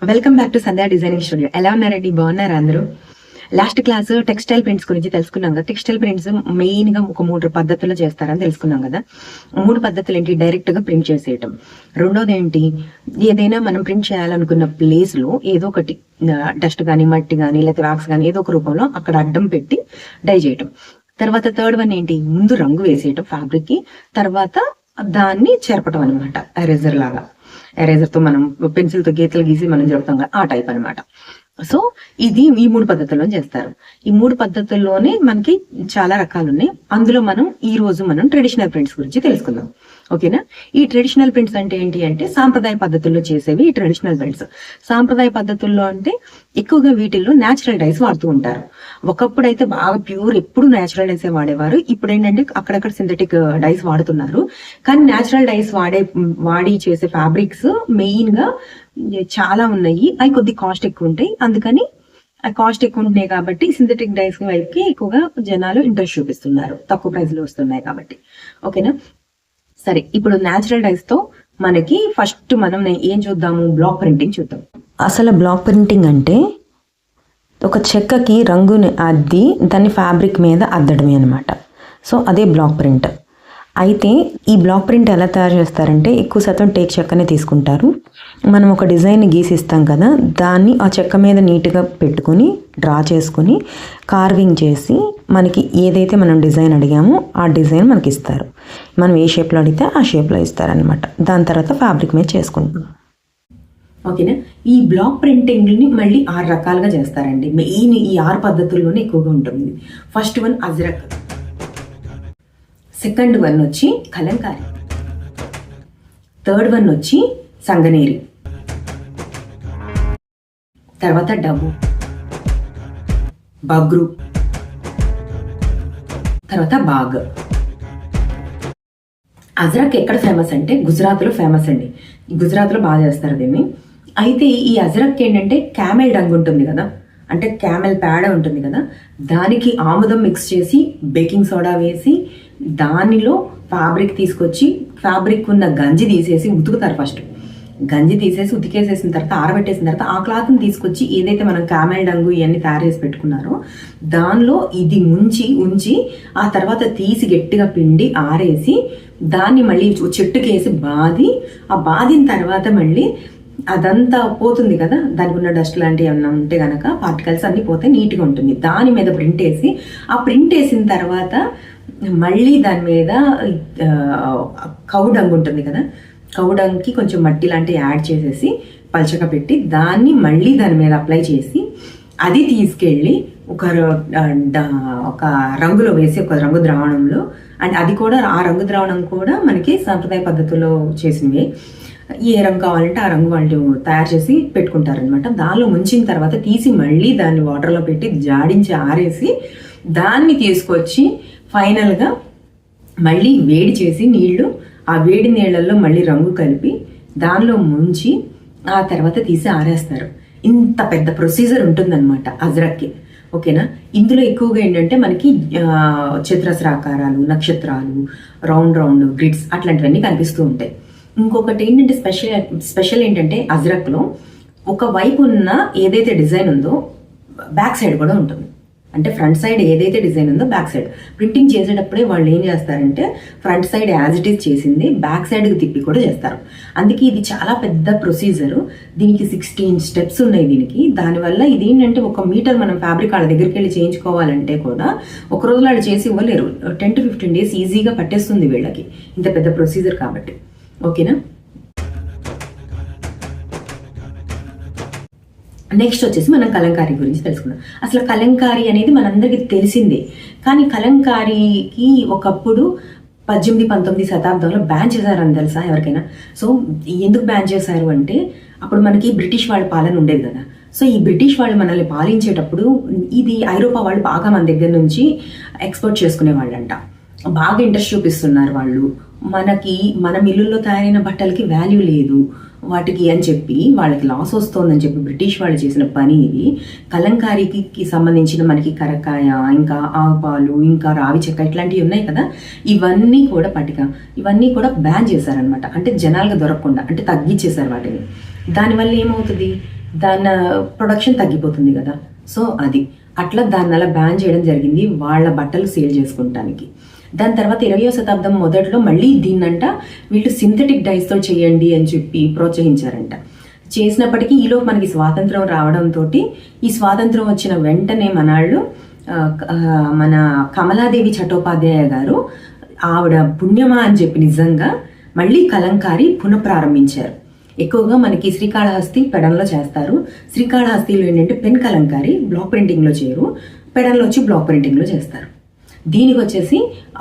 Welcome back to Sandhya designing studio. ఎలా ఉన్నారండి? బాగున్నారా అందరూ? లాస్ట్ క్లాస్ టెక్స్టైల్ ప్రింట్స్ గురించి తెలుసుకున్నాం కదా. టెక్స్టైల్ ప్రింట్స్ మెయిన్ గా ఒక 3 పద్ధతుల్లో చేస్తారని తెలుసుకున్నాం కదా. 3 పద్ధతులు ఏంటి? డైరెక్ట్ గా ప్రింట్ చేసేయటం. రెండోది ఏంటి? ఏదైనా మనం ప్రింట్ చేయాలనుకున్న ప్లేస్ లో ఏదో ఒకటి డస్ట్ కానీ, మట్టి కానీ, లేకపోతే వ్యాక్స్ కానీ ఏదో ఒక రూపంలో అక్కడ అడ్డం పెట్టి డై చేయటం. తర్వాత థర్డ్ వన్ ఏంటి? ముందు రంగు వేసేయటం ఫ్యాబ్రిక్ కి, తర్వాత దాన్ని చెరపటం అనమాట. ఎరేజర్ లాగా, ఎరేజర్ తో మనం పెన్సిల్ తో గీతలు గీసి మనం చెప్తాం కదా, ఆ టైప్ అనమాట. సో ఇది ఈ 3 పద్ధతుల్లో చేస్తారు. ఈ 3 పద్ధతుల్లోనే మనకి చాలా రకాలు ఉన్నాయి. అందులో ఈ రోజు మనం ట్రెడిషనల్ ప్రింట్స్ గురించి తెలుసుకుందాం. ఓకేనా? ఈ ట్రెడిషనల్ ప్రింట్స్ అంటే ఏంటి అంటే సాంప్రదాయ పద్ధతుల్లో చేసేవి ఈ ట్రెడిషనల్ ప్రింట్స్. సాంప్రదాయ పద్ధతుల్లో అంటే ఎక్కువగా వీటిల్లో న్యాచురల్ డైస్ వాడుతూ ఉంటారు. ఒకప్పుడు అయితే బాగా ప్యూర్ ఎప్పుడు న్యాచురల్ డైస్ వాడేవారు. ఇప్పుడు ఏంటంటే అక్కడక్కడ సింథటిక్ డైస్ వాడుతున్నారు. కానీ న్యాచురల్ డైస్ వాడి చేసే ఫ్యాబ్రిక్స్ మెయిన్ గా చాలా ఉన్నాయి. అవి కొద్ది కాస్ట్ ఎక్కువ ఉంటాయి. అందుకని కాస్ట్ ఎక్కువ ఉంటున్నాయి కాబట్టి సింథటిక్ డైస్ వైపుకి ఎక్కువగా జనాలు ఇంట్రెస్ట్ చూపిస్తున్నారు. తక్కువ ప్రైస్ లో వస్తున్నాయి కాబట్టి. ఓకేనా? సరే, ఇప్పుడు న్యాచురల్ డైస్ తో మనకి ఫస్ట్ మనం ఏం చూద్దాము? బ్లాక్ ప్రింటింగ్ చూద్దాం. అసలు బ్లాక్ ప్రింటింగ్ అంటే ఒక చెక్కకి రంగుని అద్ది దాన్ని ఫ్యాబ్రిక్ మీద అద్దడమే అనమాట. సో అదే బ్లాక్ ప్రింట్. అయితే ఈ బ్లాక్ ప్రింట్ ఎలా తయారు చేస్తారంటే ఎక్కువ శాతం టేక్ చెక్కనే తీసుకుంటారు. మనం ఒక డిజైన్ గీసిస్తాం కదా, దాన్ని ఆ చెక్క మీద నీట్గా పెట్టుకుని డ్రా చేసుకుని కార్వింగ్ చేసి మనకి ఏదైతే మనం డిజైన్ అడిగామో ఆ డిజైన్ మనకి ఇస్తారు. మనం ఏ షేప్లో అడిగితే ఆ షేప్లో ఇస్తారనమాట. దాని తర్వాత ఫ్యాబ్రిక్ మీద చేసుకుంటాం. ఓకేనా? ఈ బ్లాక్ ప్రింటింగ్ ని మళ్ళీ 6 రకాలుగా చేస్తారండి. మెయిన్ ఈ 6 పద్ధతుల్లోనే ఎక్కువగా ఉంటుంది. First one Ajrakh, second one వచ్చి కలంకారీ, థర్డ్ వన్ వచ్చి సంగనేరి, తర్వాత డబ్బు, బగ్రు, తర్వాత బాగ్. అజ్రక్ ఎక్కడ ఫేమస్ అంటే గుజరాత్ లో ఫేమస్ అండి. గుజరాత్ లో బాగా చేస్తారు దీన్ని. అయితే ఈ అజ్రక్ ఏంటంటే క్యామెల్ డంగ్ ఉంటుంది కదా, అంటే క్యామెల్ పేడ ఉంటుంది కదా, దానికి ఆముదం మిక్స్ చేసి బేకింగ్ సోడా వేసి దానిలో ఫ్యాబ్రిక్ తీసుకొచ్చి ఫ్యాబ్రిక్ ఉన్న గంజి తీసేసి ఉతుకుతారు. ఫస్ట్ గంజి తీసేసి ఉతికేసేసిన తర్వాత ఆరబెట్టేసిన తర్వాత ఆ క్లాత్ని తీసుకొచ్చి ఏదైతే మనం క్యామెల్ డంగు ఇవన్నీ తయారు చేసి పెట్టుకున్నారో దానిలో ఇది ఉంచి ఆ తర్వాత తీసి గట్టిగా పిండి ఆరేసి దాన్ని మళ్ళీ చెట్టుకేసి బాదిన తర్వాత మళ్ళీ అదంతా పోతుంది కదా, దానికి ఉన్న డస్ట్ లాంటివి ఏమన్నా ఉంటే కనుక పార్టికల్స్ అన్ని పోతే నీట్గా ఉంటుంది. దాని మీద ప్రింట్ వేసి ఆ ప్రింట్ వేసిన తర్వాత మళ్ళీ దాని మీద కౌడంగ్ ఉంటుంది కదా, కౌడంగ్కి కొంచెం మట్టి లాంటివి యాడ్ చేసేసి పల్చగా పెట్టి దాన్ని మళ్ళీ దాని మీద అప్లై చేసి అది తీసుకెళ్ళి ఒక రంగులో వేసి ఒక రంగు ద్రావణంలో, అండ్ అది కూడా ఆ రంగు ద్రావణం కూడా మనకి సాంప్రదాయ పద్ధతిలో చేసినవి. ఏ రంగు కావాలంటే ఆ రంగు వాళ్ళు తయారు చేసి పెట్టుకుంటారనమాట. దానిలో ముంచిన తర్వాత తీసి మళ్ళీ దాన్ని వాటర్లో పెట్టి జాడించి ఆరేసి దాన్ని తీసుకొచ్చి ఫైనల్గా మళ్ళీ వేడి చేసి నీళ్లు, ఆ వేడి నీళ్ళల్లో మళ్ళీ రంగు కలిపి దానిలో ముంచి ఆ తర్వాత తీసి ఆరేస్తారు. ఇంత పెద్ద ప్రొసీజర్ ఉంటుందన్నమాట అజ్రక్కి. ఓకేనా? ఇందులో ఎక్కువగా ఏంటంటే మనకి చతురస్రాకారాలు, నక్షత్రాలు, రౌండ్ గ్రిడ్స్ అట్లాంటివన్నీ కనిపిస్తూ ఉంటాయి. ఇంకొకటి ఏంటంటే స్పెషల్ ఏంటంటే అజ్రక్లో ఒక వైపు ఉన్న ఏదైతే డిజైన్ ఉందో బ్యాక్ సైడ్ కూడా ఉంటుంది. అంటే ఫ్రంట్ సైడ్ ఏదైతే డిజైన్ ఉందో బ్యాక్ సైడ్ ప్రింటింగ్ చేసేటప్పుడే వాళ్ళు ఏం చేస్తారంటే front side as it is చేసింది బ్యాక్ సైడ్కి తిప్పి కూడా చేస్తారు. అందుకే ఇది చాలా పెద్ద ప్రొసీజరు. దీనికి 16 స్టెప్స్ ఉన్నాయి దీనికి. దానివల్ల ఇది ఏంటంటే 1 మీటర్ మనం ఫ్యాబ్రిక్ వాళ్ళ దగ్గరికి వెళ్ళి చేయించుకోవాలంటే కూడా ఒక రోజులో వాళ్ళు చేసి ఇవ్వలేరు. 10 to 15 days ఈజీగా పట్టేస్తుంది వీళ్ళకి, ఇంత పెద్ద ప్రొసీజర్ కాబట్టి. ఓకేనా? నెక్స్ట్ వచ్చేసి మనం కలంకారీ గురించి తెలుసుకుందాం. అసలు కలంకారీ అనేది మనందరికీ తెలిసిందే, కానీ కలంకారీకి ఒకప్పుడు 18, 19 శతాబ్దంలో బ్యాన్ చేశారని తెలుసా ఎవరికైనా? సో ఎందుకు బ్యాన్ చేశారు అంటే అప్పుడు మనకి బ్రిటిష్ వాళ్ళ పాలన ఉండేది కదా. సో ఈ బ్రిటిష్ వాళ్ళు మనల్ని పాలించేటప్పుడు ఇది ఐరోపా వాళ్ళు బాగా మన దగ్గర నుంచి ఎక్స్పోర్ట్ చేసుకునే వాళ్ళంట. బాగా ఇంట్రెస్ట్ చూపిస్తున్నారు వాళ్ళు. మన మిల్లుల్లో తయారైన బట్టలకి వాల్యూ లేదు, వాటికి అని చెప్పి వాళ్ళకి లాస్ వస్తుందని చెప్పి బ్రిటిష్ వాళ్ళు చేసిన పని ఇది. కలంకారీకి సంబంధించిన మనకి కరక్కాయ, ఇంకా ఆవుపాలు, ఇంకా రావి చెక్క ఇట్లాంటివి ఉన్నాయి కదా, ఇవన్నీ కూడా పటిక ఇవన్నీ కూడా బ్యాన్ చేశారనమాట. అంటే జనాలుగా దొరకకుండా, అంటే తగ్గించేశారు వాటిని. దానివల్ల ఏమవుతుంది, దాని ప్రొడక్షన్ తగ్గిపోతుంది కదా. సో అది అట్లా దాన్ని అలా బ్యాన్ చేయడం జరిగింది వాళ్ళ బట్టలు సేల్ చేసుకుంటానికి. దాని తర్వాత 20వ శతాబ్దం మొదట్లో మళ్ళీ దీన్నంట వీళ్ళు సింథటిక్ డైస్తో చేయండి అని చెప్పి ప్రోత్సహించారంట. చేసినప్పటికీ ఈలోపు మనకి స్వాతంత్రం రావడంతో, ఈ స్వాతంత్రం వచ్చిన వెంటనే మన కమలాదేవి చట్టోపాధ్యాయ గారు, ఆవిడ పుణ్యమా అని చెప్పి నిజంగా మళ్ళీ కలంకారీ పునఃప్రారంభించారు. ఎక్కువగా మనకి శ్రీకాళహస్తి, పెడన్లో చేస్తారు. శ్రీకాళహస్తిలో ఏంటంటే పెన్ కలంకారీ బ్లాక్ ప్రింటింగ్లో చేయరు, పెడన్లో వచ్చి బ్లాక్ ప్రింటింగ్లో చేస్తారు. దీనికి వచ్చేసి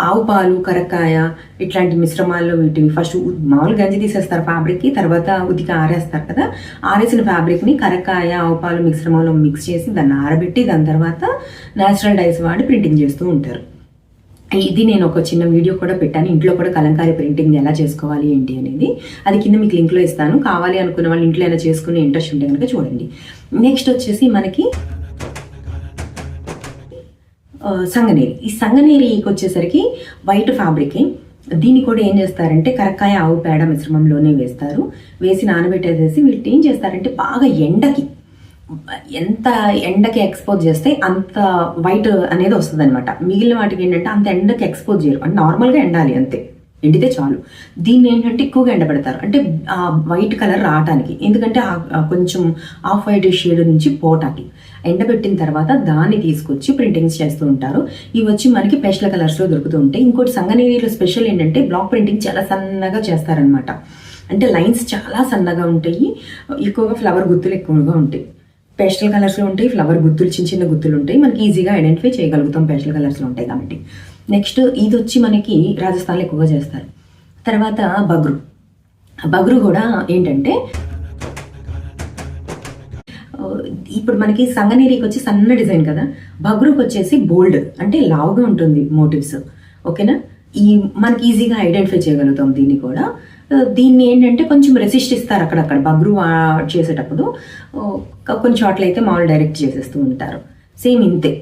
ఆవు పాలు, కరక్కాయ ఇట్లాంటి మిశ్రమాల్లో వీటిని ఫస్ట్ మామూలు గంజి తీసేస్తారు ఫ్యాబ్రిక్కి, తర్వాత ఉతికి ఆరేస్తారు కదా. ఆరేసిన ఫ్యాబ్రిక్ని కరక్కాయ, ఆవు పాలు మిశ్రమంలో మిక్స్ చేసి దాన్ని ఆరబెట్టి దాని తర్వాత న్యాచురల్ డైస్ వాడి ప్రింటింగ్ చేస్తూ ఉంటారు. ఇది నేను ఒక చిన్న వీడియో కూడా పెట్టాను, ఇంట్లో కూడా కలంకారీ ప్రింటింగ్ ఎలా చేసుకోవాలి ఏంటి అనేది. అది కింద మీకు లింక్లో ఇస్తాను. కావాలి అనుకున్న వాళ్ళు ఇంట్లో ఎలా చేసుకునే ఇంట్రెస్ట్ ఉంటే కనుక చూడండి. నెక్స్ట్ వచ్చేసి మనకి సంగనేరి. ఈ సంగనేరికి వచ్చేసరికి వైట్ ఫ్యాబ్రిక్. దీన్ని కూడా ఏం చేస్తారంటే కరక్కాయ, ఆవు పేడ మిశ్రమంలోనే వేస్తారు. వేసి నానబెట్టేసేసి వీటిని ఏం చేస్తారంటే బాగా ఎంత ఎండకి ఎక్స్పోజ్ చేస్తే అంత వైట్ అనేది వస్తుంది అనమాట. మిగిలిన వాటికి ఏంటంటే అంత ఎండకి ఎక్స్పోజ్ చేయరు, అంటే నార్మల్గా ఎండాలి అంతే, ఎండితే చాలు. దీన్ని ఏంటంటే ఎక్కువగా ఎండబెడతారు, అంటే ఆ వైట్ కలర్ రావటానికి. ఎందుకంటే కొంచెం ఆఫ్ వైట్ షేడ్ నుంచి పోటాకి ఎండబెట్టిన తర్వాత దాన్ని తీసుకొచ్చి ప్రింటింగ్స్ చేస్తూ ఉంటారు. ఇవి వచ్చి మనకి పేస్టల్ కలర్స్లో దొరుకుతూ ఉంటాయి. ఇంకోటి సంగనేరిలో స్పెషల్ ఏంటంటే బ్లాక్ ప్రింటింగ్ చాలా సన్నగా చేస్తారనమాట. అంటే లైన్స్ చాలా సన్నగా ఉంటాయి, ఎక్కువగా ఫ్లవర్ గుర్తులు ఎక్కువగా ఉంటాయి. పేస్టల్ కలర్స్లో ఉంటాయి, ఫ్లవర్ గుర్తులు చిన్న చిన్న గుర్తులు ఉంటాయి. మనకి ఈజీగా ఐడెంటిఫై చేయగలుగుతాం పేస్టల్ కలర్స్లో ఉంటాయి కాబట్టి. నెక్స్ట్ ఇది వచ్చి మనకి రాజస్థాన్లో ఎక్కువగా చేస్తారు. తర్వాత బగ్రు కూడా ఏంటంటే ఇప్పుడు మనకి సంగనేరికి వచ్చి సన్న డిజైన్ కదా, బగ్రుకి వచ్చేసి బోల్డ్ అంటే లావుగా ఉంటుంది మోటివ్స్. ఓకేనా, మనకి ఈజీగా ఐడెంటిఫై చేయగలుగుతాం దీన్ని కూడా. దీన్ని ఏంటంటే కొంచెం రెసిస్ట్ ఇస్తారు అక్కడక్కడ బగ్రు చేసేటప్పుడు. కొన్ని చోట్ల అయితే మామూలు డైరెక్ట్ చేసేస్తూ ఉంటారు. సేమ్ ఇంతే,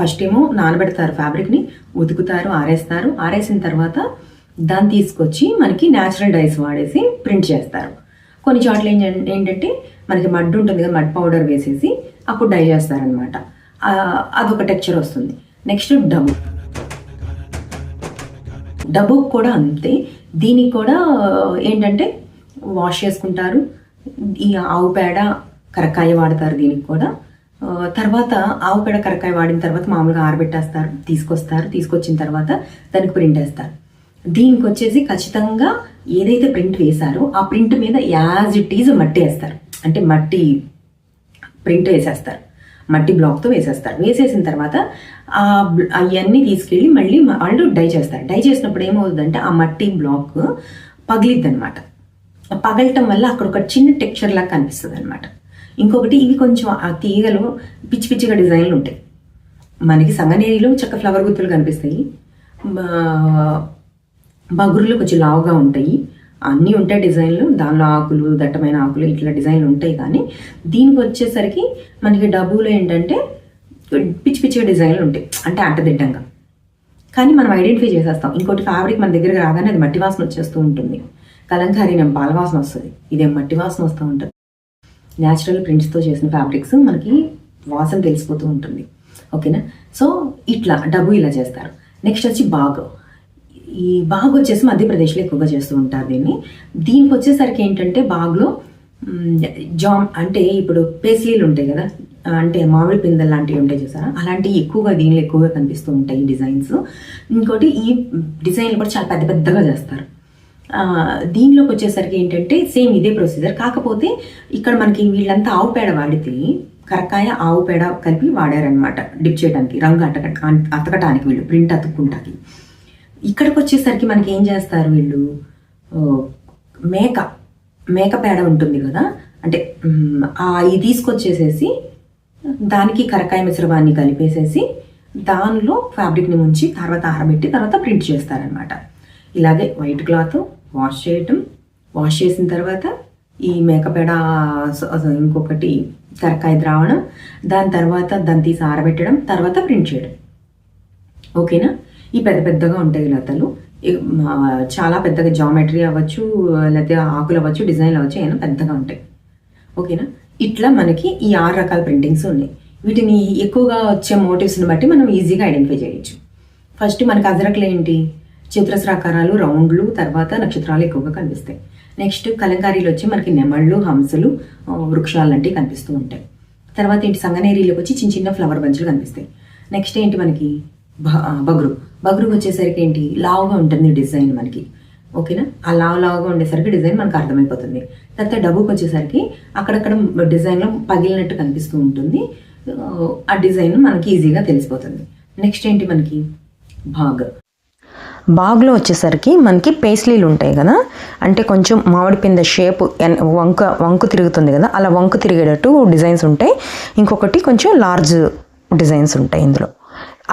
ఫస్ట్ ఏమో నానబెడతారు ఫ్యాబ్రిక్ని, ఉతుకుతారు, ఆరేస్తారు. ఆరేసిన తర్వాత దాన్ని తీసుకొచ్చి మనకి న్యాచురల్ డైస్ వాడేసి ప్రింట్ చేస్తారు. కొన్ని చోట్ల ఏంటంటే మనకి మడ్ ఉంటుంది కదా, మడ్ పౌడర్ వేసేసి అప్పుడు డై చేస్తారనమాట. అదొక టెక్చర్ వస్తుంది. నెక్స్ట్ డబ్బు కూడా అంతే. దీనికి కూడా ఏంటంటే వాష్ చేసుకుంటారు. ఈ ఆవు పేడ, కరక్కాయ వాడతారు దీనికి కూడా. తర్వాత ఆవు పేడ, కరక్కాయ వాడిన తర్వాత మామూలుగా ఆరబెట్టేస్తారు, తీసుకొచ్చిన తర్వాత దానికి ప్రింట్ వేస్తారు. దీనికి వచ్చేసి ఖచ్చితంగా ఏదైతే ప్రింట్ వేశారో ఆ ప్రింట్ మీద యాజ్ ఇట్ ఈజ్ మట్టి వేస్తారు. అంటే మట్టి ప్రింట్ వేసేస్తారు, మట్టి బ్లాక్తో వేసేస్తారు. వేసేసిన తర్వాత అవన్నీ తీసుకెళ్ళి మళ్ళీ వాళ్ళు డై చేస్తారు. డై చేసినప్పుడు ఏమవుతుందంటే ఆ మట్టి బ్లాక్ పగిలిద్ది అనమాట. పగలటం వల్ల అక్కడ ఒక చిన్న టెక్స్చర్ లాగా కనిపిస్తుంది అనమాట. ఇంకొకటి ఇవి కొంచెం ఆ తీగలు పిచ్చి పిచ్చిగా డిజైన్లు ఉంటాయి. మనకి సంగనేరిలో చక్క ఫ్లవర్ గుర్తులు కనిపిస్తాయి, బగురులు కొంచెం లావుగా ఉంటాయి, అన్నీ ఉంటాయి డిజైన్లు. దానిలో ఆకులు, దట్టమైన ఆకులు ఇట్లా డిజైన్లు ఉంటాయి. కానీ దీనికి వచ్చేసరికి మనకి డబ్బులో ఏంటంటే పిచ్చి పిచ్చిగా డిజైన్లు ఉంటాయి, అంటే అడ్డదిడ్డంగా. కానీ మనం ఐడెంటిఫై చేసేస్తాం. ఇంకోటి ఫ్యాబ్రిక్ మన దగ్గరకు రాగానే అది మట్టి వాసన వచ్చేస్తూ ఉంటుంది. కలంకారీ నేను పాల వాసన వస్తుంది, ఇదేం మట్టి వాసన వస్తూ ఉంటుంది. న్యాచురల్ ప్రింట్స్తో చేసిన ఫ్యాబ్రిక్స్ మనకి వాసన తెలిసిపోతూ ఉంటుంది. ఓకేనా, సో ఇట్లా డబ్బు ఇలా చేస్తారు. నెక్స్ట్ వచ్చి ఈ బాగ్ వచ్చేసి మధ్యప్రదేశ్లో ఎక్కువగా చేస్తూ ఉంటారు దీన్ని. దీనికి వచ్చేసరికి ఏంటంటే బాగ్లో జామ్ అంటే ఇప్పుడు పేస్లీలు ఉంటాయి కదా, అంటే మామిడి పిందెలు లాంటివి ఉంటాయి చూసారా, అలాంటివి ఎక్కువగా దీనిలో ఎక్కువగా కనిపిస్తూ ఉంటాయి ఈ డిజైన్స్. ఇంకోటి ఈ డిజైన్లు కూడా చాలా పెద్ద పెద్దగా చేస్తారు. దీనిలోకి వచ్చేసరికి ఏంటంటే సేమ్ ఇదే ప్రొసీజర్, కాకపోతే ఇక్కడ మనకి వీళ్ళంతా ఆవు పేడ వాడితే కరక్కాయ, ఆవు పేడ కలిపి వాడారనమాట డిప్ చేయడానికి, రంగు అతకటానికి, వీళ్ళు ప్రింట్ అతుక్కుంటానికి. ఇక్కడికి వచ్చేసరికి మనకి ఏం చేస్తారు వీళ్ళు, మేక పేడ ఉంటుంది కదా, అంటే ఇది తీసుకొచ్చేసేసి దానికి కరక్కాయ మిశ్రమాన్ని కలిపేసేసి దానిలో ఫ్యాబ్రిక్ని ముంచి తర్వాత ఆరబెట్టి తర్వాత ప్రింట్ చేస్తారనమాట. ఇలాగే వైట్ క్లాత్ వాష్ చేసిన తర్వాత ఈ మేకపేడ, ఇంకొకటి కరకాయ ద్రావణం, దాని తర్వాత దాన్ని తీసి ఆరబెట్టడం, తర్వాత ప్రింట్ చేయడం. ఓకేనా? ఈ పెద్ద పెద్దగా ఉంటాయి లతలు, చాలా పెద్దగా జామెట్రీ అవ్వచ్చు, లేకపోతే ఆకులు అవ్వచ్చు, డిజైన్లు అవ్వచ్చు, ఏమైనా పెద్దగా ఉంటాయి. ఓకేనా? ఇట్లా మనకి ఈ 6 రకాల ప్రింటింగ్స్ ఉన్నాయి. వీటిని ఎక్కువగా వచ్చే మోటివ్స్ని బట్టి మనం ఈజీగా ఐడెంటిఫై చేయొచ్చు. ఫస్ట్ మనకి అజరకులు ఏంటి? చతురస్రాకారాలు, రౌండ్లు, తర్వాత నక్షత్రాలు ఎక్కువగా కనిపిస్తాయి. నెక్స్ట్ కలంకారీలు వచ్చి మనకి నెమళ్ళు, హంసలు, వృక్షాలు లాంటివి కనిపిస్తూ ఉంటాయి. తర్వాత ఏంటి? సంగనేరీలోకి వచ్చి చిన్న చిన్న ఫ్లవర్ బంచులు కనిపిస్తాయి. నెక్స్ట్ ఏంటి మనకి? బగ్రు వచ్చేసరికి ఏంటి? లావుగా ఉంటుంది డిజైన్ మనకి. ఓకేనా? ఆ లావుగా ఉండేసరికి డిజైన్ మనకు అర్థమైపోతుంది. తర్వాత డబ్బుకి వచ్చేసరికి అక్కడక్కడ డిజైన్లో పగిలినట్టు కనిపిస్తూ ఉంటుంది. ఆ డిజైన్ మనకి ఈజీగా తెలిసిపోతుంది. నెక్స్ట్ ఏంటి మనకి? బాగ్లో వచ్చేసరికి మనకి పేస్లీలు ఉంటాయి కదా, అంటే కొంచెం మామిడి పింద షేప్ వంకు తిరుగుతుంది కదా, అలా వంకు తిరిగేటట్టు డిజైన్స్ ఉంటాయి. ఇంకొకటి కొంచెం లార్జ్ డిజైన్స్ ఉంటాయి ఇందులో.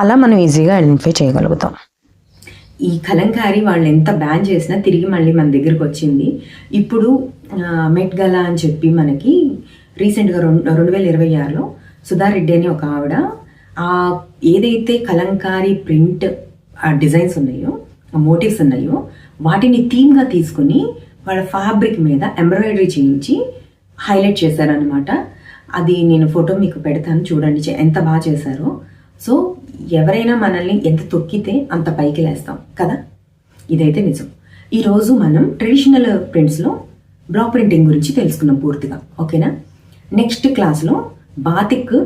అలా మనం ఈజీగా ఐడెంటిఫై చేయగలుగుతాం. ఈ కలంకారీ వాళ్ళు ఎంత బ్యాన్ చేసినా తిరిగి మళ్ళీ మన దగ్గరకు వచ్చింది. ఇప్పుడు మెట్ గలా అని చెప్పి మనకి రీసెంట్గా 2026లో సుధారెడ్డి అని ఒక ఆవిడ ఏదైతే కలంకారీ ప్రింట్ డిజైన్స్ ఉన్నాయో, మోటివ్స్ ఉన్నాయో, వాటిని థీమ్గా తీసుకుని వాళ్ళ ఫ్యాబ్రిక్ మీద ఎంబ్రాయిడరీ చేయించి హైలైట్ చేశారనమాట. అది నేను ఫోటో మీకు పెడతాను, చూడండి ఎంత బాగా చేశారో. సో ఎవరైనా మనల్ని ఎంత తొక్కితే అంత పైకి లేస్తాం కదా, ఇదైతే నిజం. ఈరోజు మనం ట్రెడిషనల్ ప్రింట్స్లో బ్లాక్ ప్రింటింగ్ గురించి తెలుసుకున్నాం పూర్తిగా. ఓకేనా? నెక్స్ట్ క్లాస్లో batik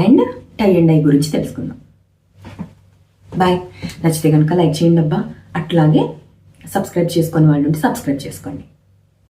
and tie and dye గురించి తెలుసుకుందాం. బాయ్. నచ్చితే కనుక లైక్ చేయండి అబ్బా, అట్లాగే సబ్స్క్రైబ్ చేసుకొని వాళ్ళు ఉంటే సబ్స్క్రైబ్ చేసుకోండి.